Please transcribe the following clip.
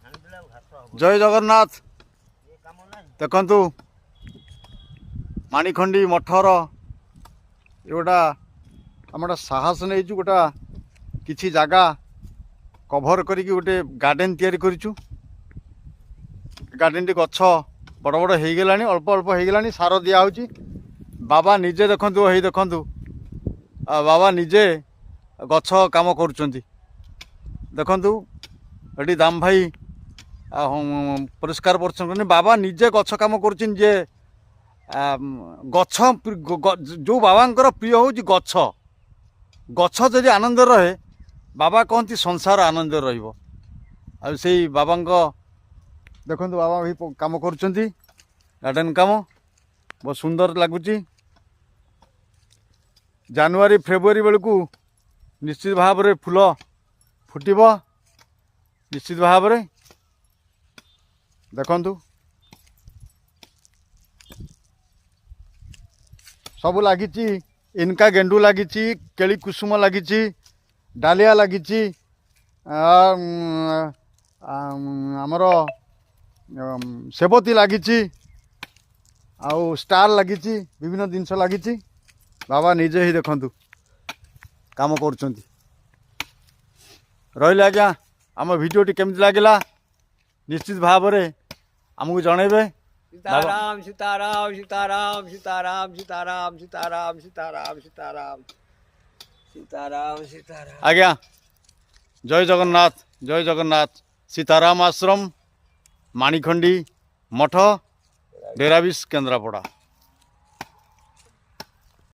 जय जगन्नाथ। देखु माणिखंडी मठर गोटा आम साहस नहीं गोटा किसी जगह कभर करी गोटे गार्डन तैयारी करिचु। गार्डन टी गछ बड़ बड़ हो गला अल्प अल्प हो गला सार दिया होची। बाबा निजे देखु हे देखु बाबा निजे गछ काम करुचंती। देखु ये दाम भाई परिष्कार परिच्छन्न बाबा निजे गछ काम करुचन जे गछ जो बाबा प्रिय हूँ गछ गछ जदि आनंद रहे बाबा कहती संसार आनंद रहिबो। से बाबा देखो बाबा भी काम करुचंती गार्डन काम बहुत सुंदर लगुच। जनवरी फेब्रुआरी बेलू निश्चित भाव में फूल फुटब निश्चित भाव में देखु सब लगी। इनका गेंडू लगी केली कुसुम लगी डालिया लगी आमर सेबती लगी आउ स्टार लगी विभिन्न जिनस लगी। बाबा निजे ही देखु काम कर रही। आज्ञा आम भिडियोटी केमती लगिला निश्चित भाव में आमको जनइबे। सीताराम सीताराम सीताराम सीताराम सीताराम सीताराम सीताराम सीताराम सीताराम सीताराम। आज्ञा जय जगन्नाथ जय जगन्नाथ। सीताराम आश्रम माणिखंडी मठ डेराबिस केन्द्रापड़ा।